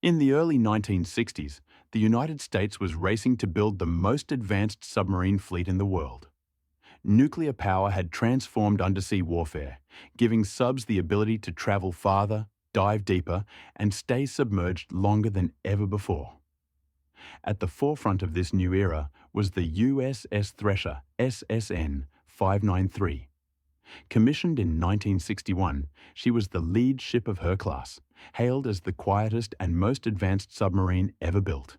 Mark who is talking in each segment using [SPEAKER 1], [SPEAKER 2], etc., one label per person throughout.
[SPEAKER 1] In the early 1960s, the United States was racing to build the most advanced submarine fleet in the world. Nuclear power had transformed undersea warfare, giving subs the ability to travel farther, dive deeper, and stay submerged longer than ever before. At the forefront of this new era was the USS Thresher SSN 593. Commissioned in 1961, she was the lead ship of her class, hailed as the quietest and most advanced submarine ever built.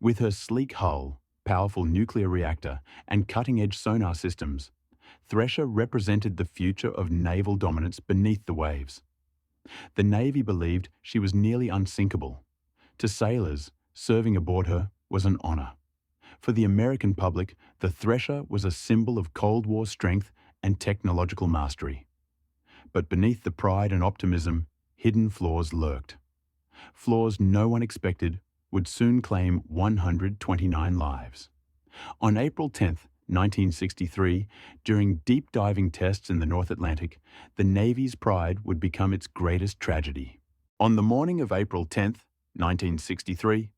[SPEAKER 1] With her sleek hull, powerful nuclear reactor, and cutting-edge sonar systems, Thresher represented the future of naval dominance beneath the waves. The Navy believed she was nearly unsinkable. To sailors, serving aboard her was an honor. For the American public, the Thresher was a symbol of Cold War strength and technological mastery. But beneath the pride and optimism, hidden flaws lurked. Flaws no one expected would soon claim 129 lives. On April 10, 1963, during deep diving tests in the North Atlantic, the Navy's pride would become its greatest tragedy. On the morning of April 10, 1963,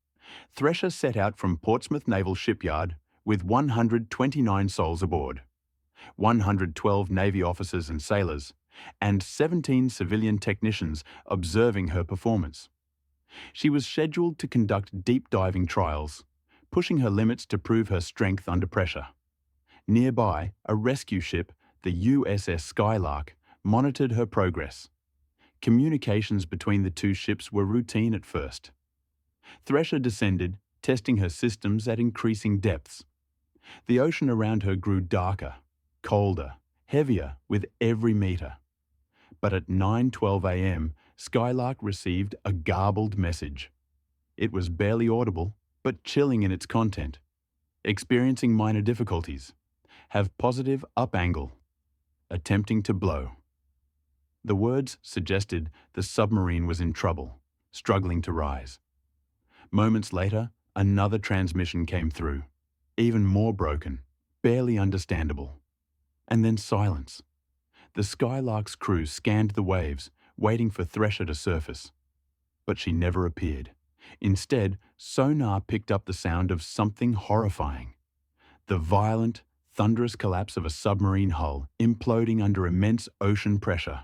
[SPEAKER 1] Thresher set out from Portsmouth Naval Shipyard with 129 souls aboard, 112 Navy officers and sailors, and 17 civilian technicians observing her performance. She was scheduled to conduct deep diving trials, pushing her limits to prove her strength under pressure. Nearby, a rescue ship, the USS Skylark, monitored her progress. Communications between the two ships were routine at first. Thresher descended, testing her systems at increasing depths. The ocean around her grew darker, colder, heavier with every meter. But at 9:12 a.m., Skylark received a garbled message. It was barely audible, but chilling in its content. Experiencing minor difficulties. Have positive up angle. Attempting to blow. The words suggested the submarine was in trouble, struggling to rise. Moments later, another transmission came through, even more broken, barely understandable. And then silence. The Skylark's crew scanned the waves, waiting for Thresher to surface. But she never appeared. Instead, sonar picked up the sound of something horrifying. The violent, thunderous collapse of a submarine hull imploding under immense ocean pressure.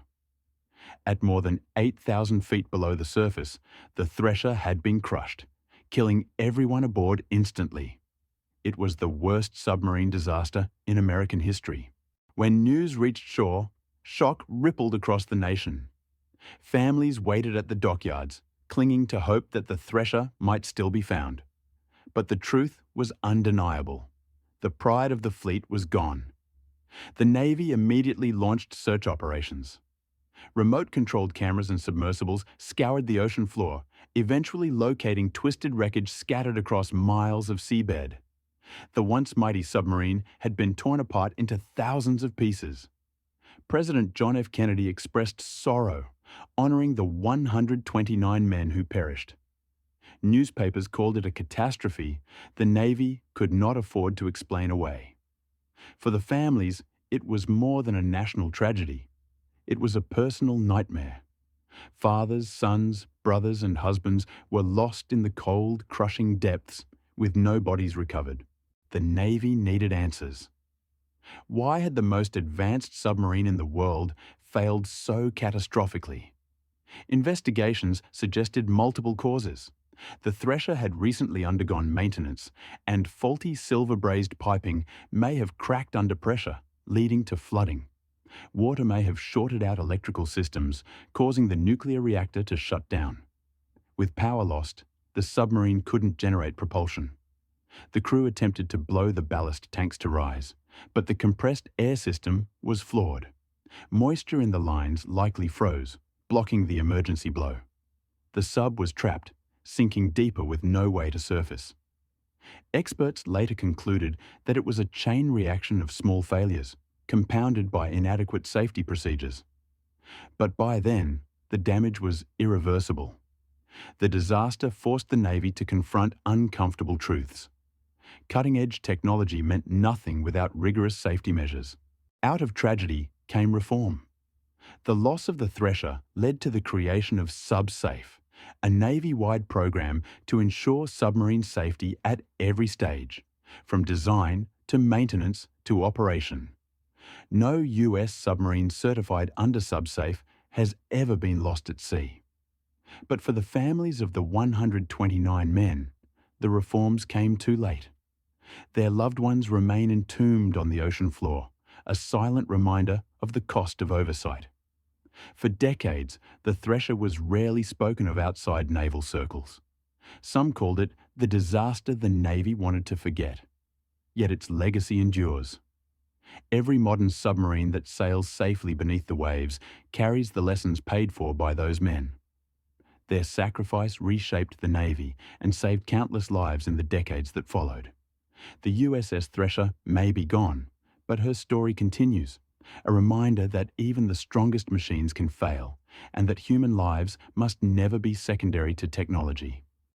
[SPEAKER 1] At more than 8,000 feet below the surface, the Thresher had been crushed, killing everyone aboard instantly. It was the worst submarine disaster in American history. When news reached shore, shock rippled across the nation. Families waited at the dockyards, clinging to hope that the Thresher might still be found. But the truth was undeniable. The pride of the fleet was gone. The Navy immediately launched search operations. Remote-controlled cameras and submersibles scoured the ocean floor, eventually locating twisted wreckage scattered across miles of seabed. The once mighty submarine had been torn apart into thousands of pieces. President John F. Kennedy expressed sorrow, honoring the 129 men who perished. Newspapers called it a catastrophe the Navy could not afford to explain away. For the families, it was more than a national tragedy. It was a personal nightmare. Fathers, sons, brothers, and husbands were lost in the cold, crushing depths with no bodies recovered. The Navy needed answers. Why had the most advanced submarine in the world failed so catastrophically? Investigations suggested multiple causes. The Thresher had recently undergone maintenance, and faulty silver-brazed piping may have cracked under pressure, leading to flooding. Water may have shorted out electrical systems, causing the nuclear reactor to shut down. With power lost, the submarine couldn't generate propulsion. The crew attempted to blow the ballast tanks to rise, but the compressed air system was flawed. Moisture in the lines likely froze, blocking the emergency blow. The sub was trapped, sinking deeper with no way to surface. Experts later concluded that it was a chain reaction of small failures, compounded by inadequate safety procedures. But by then, the damage was irreversible. The disaster forced the Navy to confront uncomfortable truths. Cutting-edge technology meant nothing without rigorous safety measures. Out of tragedy came reform. The loss of the Thresher led to the creation of SubSafe, a Navy-wide program to ensure submarine safety at every stage, from design to maintenance to operation. No US submarine certified under subsafe has ever been lost at sea. But for the families of the 129 men, the reforms came too late. Their loved ones remain entombed on the ocean floor, a silent reminder of the cost of oversight. For decades, the Thresher was rarely spoken of outside naval circles. Some called it the disaster the Navy wanted to forget. Yet its legacy endures. Every modern submarine that sails safely beneath the waves carries the lessons paid for by those men. Their sacrifice reshaped the Navy and saved countless lives in the decades that followed. The USS Thresher may be gone, but her story continues, a reminder that even the strongest machines can fail, and that human lives must never be secondary to technology.